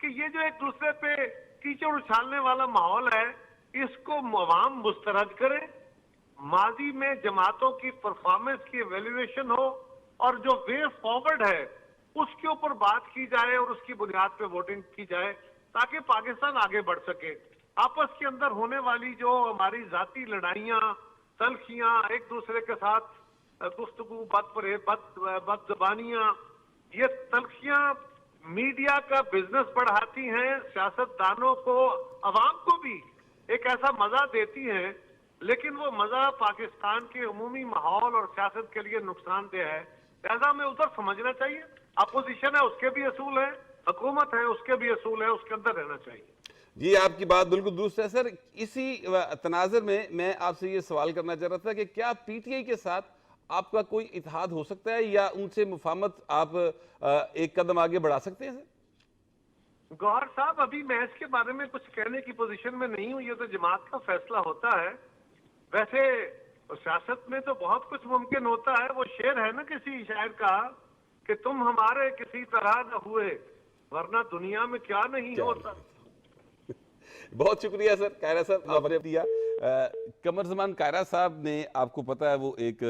کہ یہ جو ایک دوسرے پہ کیچڑ اچھالنے والا ماحول ہے اس کو عوام مسترد کرے، ماضی میں جماعتوں کی پرفارمنس کی ایویلویشن ہو اور جو وے فارورڈ ہے اس کے اوپر بات کی جائے اور اس کی بنیاد پہ ووٹنگ کی جائے تاکہ پاکستان آگے بڑھ سکے۔ آپس کے اندر ہونے والی جو ہماری ذاتی لڑائیاں، تلخیاں، ایک دوسرے کے ساتھ گفتگو، بد زبانیاں، یہ تلخیاں میڈیا کا بزنس بڑھاتی ہیں، سیاستدانوں کو، عوام کو بھی ایک ایسا مزہ دیتی ہیں، لیکن وہ مزہ پاکستان کے عمومی ماحول اور سیاست کے لیے نقصان دہ ہے۔ لہذا میں ادھر سمجھنا چاہیے، اپوزیشن ہے اس کے بھی اصول ہیں، حکومت ہے اس کے بھی اصول ہیں، اس کے اندر رہنا چاہیے۔ جی آپ کی بات بالکل درست ہے سر۔ اسی تناظر میں آپ سے یہ سوال کرنا چاہ رہا تھا کہ کیا پی ٹی آئی کے ساتھ آپ کا کوئی اتحاد ہو سکتا ہے یا ان سے مفاہمت آپ ایک قدم آگے بڑھا سکتے ہیں سر؟ گوہر صاحب ابھی میں اس کے بارے میں کچھ کہنے کی پوزیشن میں نہیں ہوں، یہ تو جماعت کا فیصلہ ہوتا ہے۔ ویسے سیاست میں تو بہت کچھ ممکن ہوتا ہے، وہ شعر ہے نا کسی شاعر کا کہ تم ہمارے کسی طرح نہ ہوئے ورنہ دنیا میں کیا نہیں ہوتا۔ بہت شکریہ سر کائرہ صاحب، آپ نے دیا۔ قمر زمان کائرہ صاحب نے، آپ کو پتہ ہے وہ ایک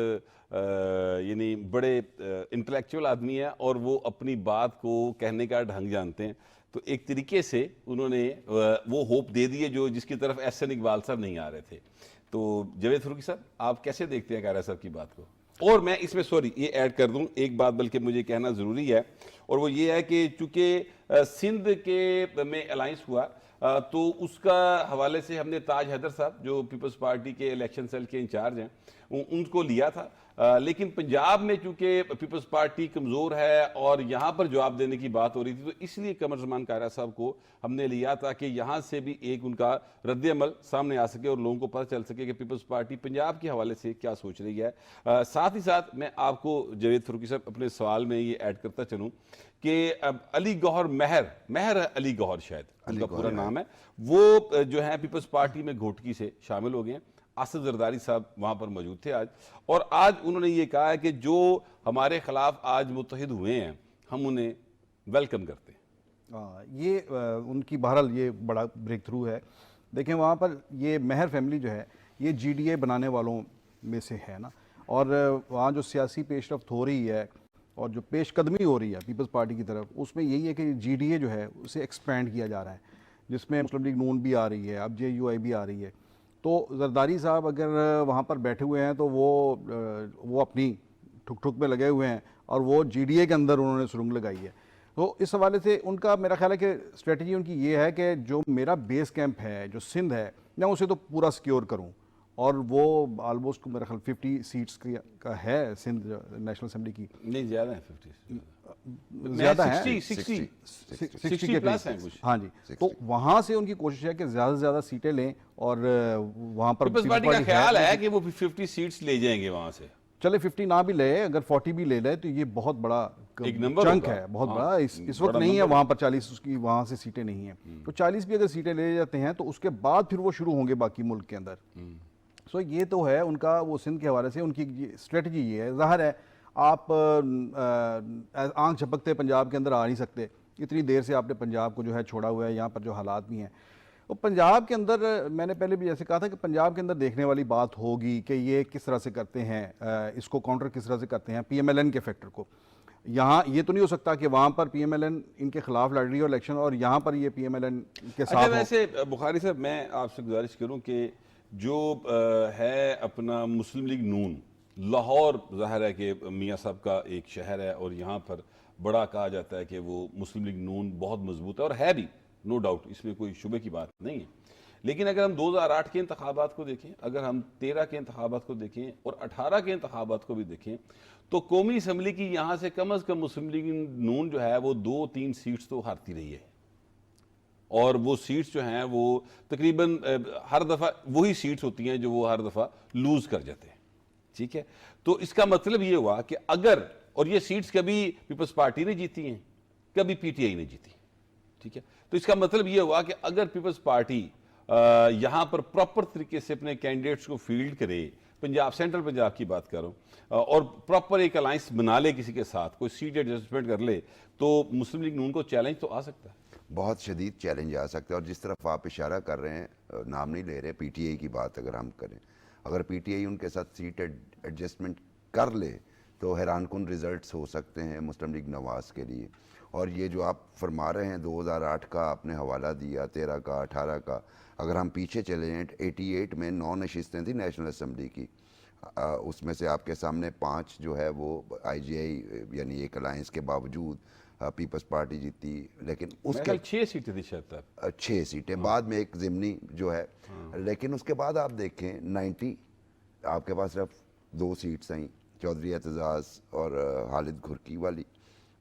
یعنی بڑے انٹلیکچول آدمی ہے اور وہ اپنی بات کو کہنے کا ڈھنگ جانتے ہیں، تو ایک طریقے سے انہوں نے وہ ہوپ دے دیے جس کی طرف احسن اقبال صاحب نہیں آ رہے تھے۔ تو جاوید فاروقی صاحب آپ کیسے دیکھتے ہیں کائرہ صاحب کی بات کو؟ اور میں اس میں یہ ایڈ کر دوں ایک بات، بلکہ مجھے کہنا ضروری ہے، اور وہ یہ ہے کہ چونکہ سندھ کے میں الائنس ہوا تو اس کا حوالے سے ہم نے تاج حیدر صاحب جو پیپلز پارٹی کے الیکشن سیل کے انچارج ہیں ان کو لیا تھا، لیکن پنجاب میں چونکہ پیپلز پارٹی کمزور ہے اور یہاں پر جواب دینے کی بات ہو رہی تھی، تو اس لیے قمر زمان کائرہ صاحب کو ہم نے لیا تھا کہ یہاں سے بھی ایک ان کا رد عمل سامنے آ سکے اور لوگوں کو پتہ چل سکے کہ پیپلز پارٹی پنجاب کے حوالے سے کیا سوچ رہی ہے۔ ساتھ ہی ساتھ میں آپ کو جاوید فاروقی صاحب اپنے سوال میں یہ ایڈ کرتا چلوں کہ علی گوہر مہر علی گوہر شاید ان کا پورا نام ہے، وہ جو ہیں پیپلز پارٹی میں گھوٹکی سے شامل ہو گئے ہیں۔ آصف زرداری صاحب وہاں پر موجود تھے آج، اور آج انہوں نے یہ کہا ہے کہ جو ہمارے خلاف آج متحد ہوئے ہیں ہم انہیں ویلکم کرتے ہیں۔ یہ ان کی بہرحال یہ بڑا بریک تھرو ہے۔ دیکھیں وہاں پر یہ مہر فیملی جو ہے یہ جی ڈی اے بنانے والوں میں سے ہے نا، اور وہاں جو سیاسی پیش رفت ہو رہی ہے اور جو پیش قدمی ہو رہی ہے پیپلز پارٹی کی طرف، اس میں یہی ہے کہ جی ڈی اے جو ہے اسے ایکسپینڈ کیا جا رہا ہے، جس میں مسلم لیگ نون بھی آ رہی ہے، اب جے یو آئی بھی آ رہی ہے۔ تو زرداری صاحب اگر وہاں پر بیٹھے ہوئے ہیں تو وہ اپنی ٹھک ٹھک میں لگے ہوئے ہیں اور وہ جی ڈی اے کے اندر انہوں نے سرنگ لگائی ہے۔ تو اس حوالے سے ان کا میرا خیال ہے کہ اسٹریٹجی ان کی یہ ہے کہ جو میرا بیس کیمپ ہے جو سندھ ہے میں اسے تو پورا سیکیور کروں، اور وہ آلموسٹ میرا خیال 50 سیٹس کا ہے سندھ نیشنل اسمبلی کی، نہیں زیادہ ہیں، 50 زیادہ ہیں، 60 کے پلس ہیں کچھ۔ ہاں جی، تو وہاں سے ان کی کوشش ہے کہ زیادہ سے زیادہ سیٹیں لیں، اور وہاں پر پیپلز پارٹی کا خیال ہے کہ وہ 50 سیٹس لے جائیں گے وہاں سے، چلے 50 نہ بھی لے، اگر 40 بھی لے لے تو یہ بہت بڑا چنک ہے، بہت بڑا۔ اس وقت نہیں ہے وہاں پر 40 اس کی وہاں سے سیٹیں نہیں ہیں، تو 40 بھی اگر سیٹیں لے جاتے ہیں تو اس کے بعد پھر وہ شروع ہوں گے باقی ملک کے اندر۔ سو یہ تو ہے ان کا، وہ سندھ کے حوالے سے ان کی اسٹریٹجی یہ ہے۔ ظاہر ہے آپ آنکھ جھپکتے پنجاب کے اندر آ نہیں سکتے، اتنی دیر سے آپ نے پنجاب کو جو ہے چھوڑا ہوا ہے، یہاں پر جو حالات بھی ہیں وہ پنجاب کے اندر، میں نے پہلے بھی جیسے کہا تھا کہ پنجاب کے اندر دیکھنے والی بات ہوگی کہ یہ کس طرح سے کرتے ہیں، اس کو کاؤنٹر کس طرح سے کرتے ہیں پی ایم ایل این کے فیکٹر کو۔ یہاں یہ تو نہیں ہو سکتا کہ وہاں پر پی ایم ایل این ان کے خلاف لڑ رہی ہو الیکشن اور یہاں پر یہ پی ایم ایل این کے ساتھ ہو۔ ویسے بخاری صاحب میں آپ سے گزارش کروں کہ جو ہے اپنا مسلم لیگ نون، لاہور ظاہر ہے کہ میاں صاحب کا ایک شہر ہے اور یہاں پر بڑا کہا جاتا ہے کہ وہ مسلم لیگ نون بہت مضبوط ہے، اور ہے بھی، نو ڈاؤٹ، اس میں کوئی شبے کی بات نہیں ہے۔ لیکن اگر ہم 2008 کے انتخابات کو دیکھیں، اگر ہم 13 کے انتخابات کو دیکھیں اور 18 کے انتخابات کو بھی دیکھیں، تو قومی اسمبلی کی یہاں سے کم از کم مسلم لیگ نون جو ہے وہ 2-3 سیٹس تو ہارتی رہی ہے، اور وہ سیٹس جو ہیں وہ تقریباً ہر دفعہ وہی سیٹس ہوتی ہیں جو وہ ہر دفعہ لوز کر جاتے ہیں، ٹھیک ہے۔ تو اس کا مطلب یہ ہوا کہ اگر، اور یہ سیٹس کبھی پیپلز پارٹی نے جیتی ہیں، کبھی پی ٹی آئی نے جیتی، ٹھیک ہے، تو اس کا مطلب یہ ہوا کہ اگر پیپلز پارٹی یہاں پر پراپر طریقے سے اپنے کینڈیڈیٹس کو فیلڈ کرے، پنجاب سینٹرل پنجاب کی بات کروں، اور پراپر ایک الائنس بنا لے کسی کے ساتھ، کوئی سیٹ ایڈجسٹمنٹ کر لے، تو مسلم لیگ نون کو چیلنج تو آ سکتا ہے۔ بہت شدید چیلنج آ سکتا ہے. اور جس طرف آپ اشارہ کر رہے ہیں, نام نہیں لے رہے, پی ٹی آئی کی بات اگر ہم کریں, اگر پی ٹی آئی ان کے ساتھ سیٹ ایڈجسٹمنٹ کر لے تو حیران کن ریزلٹس ہو سکتے ہیں مسلم لیگ نواز کے لیے. اور یہ جو آپ فرما رہے ہیں 2008 کا آپ نے حوالہ دیا, 13 کا, 18 کا, اگر ہم پیچھے چلے ہیں 88 میں 9 نشستیں تھیں نیشنل اسمبلی کی, اس میں سے آپ کے سامنے 5 جو ہے وہ آئی جی آئی یعنی ایک الائنس کے باوجود پیپلز پارٹی جیتی, لیکن اس کے 6 سیٹیں تھی شاید, 6 سیٹیں, بعد میں ایک ضمنی جو ہے, لیکن اس کے بعد آپ دیکھیں 90 آپ کے پاس صرف 2 سیٹس آئیں, چودھری اعتزاز اور خالد گھرکی والی.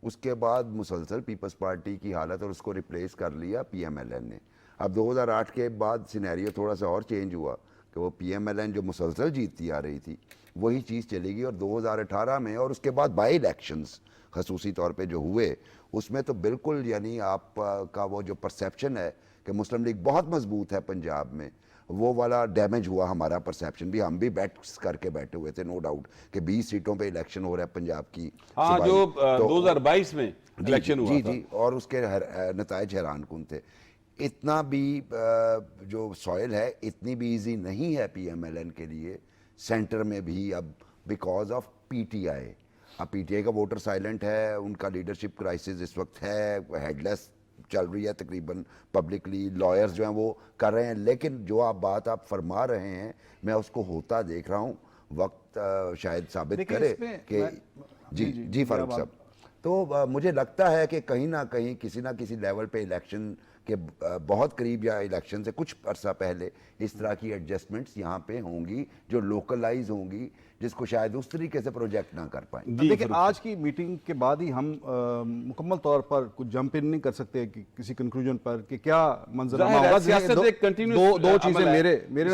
اس کے بعد مسلسل پیپلز پارٹی کی حالت, اور اس کو ریپلیس کر لیا پی ایم ایل این نے. اب 2008 کے بعد سینیریو تھوڑا سا اور چینج ہوا کہ وہ پی ایم ایل این جو مسلسل جیتتی آ رہی تھی وہی چیز چلے گی. اور 2018 میں اور اس کے بعد بائی الیکشنز خصوصی طور پہ جو ہوئے, اس میں تو بالکل یعنی آپ کا وہ جو پرسیپشن ہے کہ مسلم لیگ بہت مضبوط ہے پنجاب میں, وہ والا ڈیمیج ہوا. ہمارا پرسیپشن بھی, ہم بھی بیٹس کر کے بیٹھے ہوئے تھے نو ڈاؤٹ کہ 20 سیٹوں پہ الیکشن ہو رہا ہے پنجاب کی, جو 2022 میں الیکشن ہوا تھا, جی, اور اس کے نتائج حیران کن تھے. اتنا بھی جو سوائل ہے اتنی بھی ایزی نہیں ہے پی ایم ایل این کے لیے سینٹر میں بھی اب, because of P T I. اب پی ٹی آئی کا ووٹر سائلنٹ ہے, ان کا لیڈرشپ کرائسس اس وقت ہے, ہیڈ لیس چل رہی ہے تقریباً پبلکلی, لائرز جو ہیں وہ کر رہے ہیں. لیکن جو آپ فرما رہے ہیں میں اس کو ہوتا دیکھ رہا ہوں, وقت شاید ثابت کرے کہ جی فاروق صاحب, تو مجھے لگتا ہے کہ کہیں نہ کہیں کسی نہ کسی لیول پہ الیکشن کے بہت قریب یا الیکشن سے کچھ عرصہ پہلے اس طرح کی ایڈجسٹمنٹس یہاں پہ ہوں گی جو لوکلائز ہوں گی, جس کو شاید اس طریقے سے پروجیکٹ نہ کر پائیں. دیکھیں آج کی میٹنگ کے بعد ہی ہم مکمل طور پر کچھ جمپ ان نہیں کر سکتے کسی کنکلوژن پر کہ کیا منظرنامہ ہوگا. دو چیزیں میرے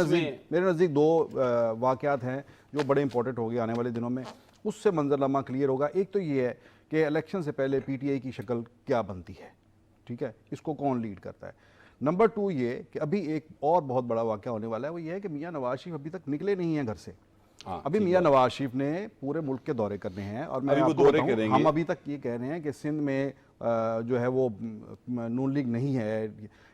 نزدیک 2 واقعات ہیں جو بڑے امپورٹنٹ ہو گئے آنے والے دنوں میں, اس سے منظرنامہ کلیئر ہوگا. ایک تو یہ ہے کہ الیکشن سے پہلے پی ٹی آئی کی شکل کیا بنتی ہے, ٹھیک ہے, اس کو کون لیڈ کرتا ہے. نمبر 2 یہ کہ ابھی ایک اور بہت بڑا واقعہ ہونے والا ہے, وہ یہ ہے کہ میاں نواز شریف ابھی تک نکلے نہیں ہیں گھر سے. ابھی میاں نواز شریف نے پورے ملک کے دورے کرنے ہیں, اور میں آپ کو بتاؤں ہم ابھی تک یہ کہہ رہے ہیں کہ سندھ میں جو ہے وہ نون لیگ نہیں ہے.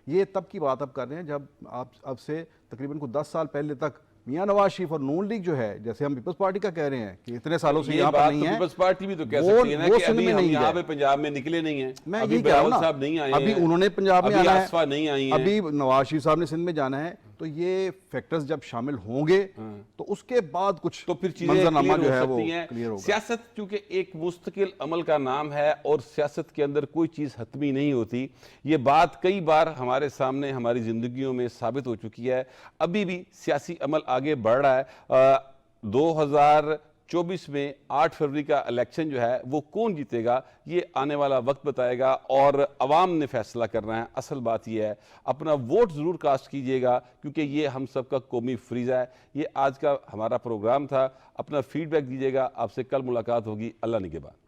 یہ تب کی بات اب کر رہے ہیں جب آپ اب سے تقریباً کو 10 سال پہلے تک میاں نواز شریف اور نون لیگ جو ہے, جیسے ہم پیپلز پارٹی کا کہہ رہے ہیں کہ اتنے سالوں سے یہاں پر نہیں ہے, پیپلز پارٹی بھی تو کہہ سکتی ہے نا کہ ابھی ہم یہاں پہ پنجاب میں نکلے نہیں ہیں. میں یہ کہہ رہا ہوں نا, ابھی انہوں نے پنجاب میں آنا ہے, ابھی نواز شریف صاحب نے سندھ میں جانا ہے, تو یہ فیکٹرز جب شامل ہوں گے تو اس کے بعد کچھ تو پھر چیزیں کلیئر ہو سکتی ہیں. سیاست چونکہ ایک مستقل عمل کا نام ہے اور سیاست کے اندر کوئی چیز حتمی نہیں ہوتی, یہ بات کئی بار ہمارے سامنے ہماری زندگیوں میں ثابت ہو چکی ہے. ابھی بھی سیاسی عمل آگے بڑھ رہا ہے. 2024 میں 8 فروری کا الیکشن جو ہے وہ کون جیتے گا یہ آنے والا وقت بتائے گا, اور عوام نے فیصلہ کرنا ہے. اصل بات یہ ہے اپنا ووٹ ضرور کاسٹ کیجئے گا, کیونکہ یہ ہم سب کا قومی فریضہ ہے. یہ آج کا ہمارا پروگرام تھا. اپنا فیڈ بیک دیجئے گا. آپ سے کل ملاقات ہوگی. اللہ نگہبان.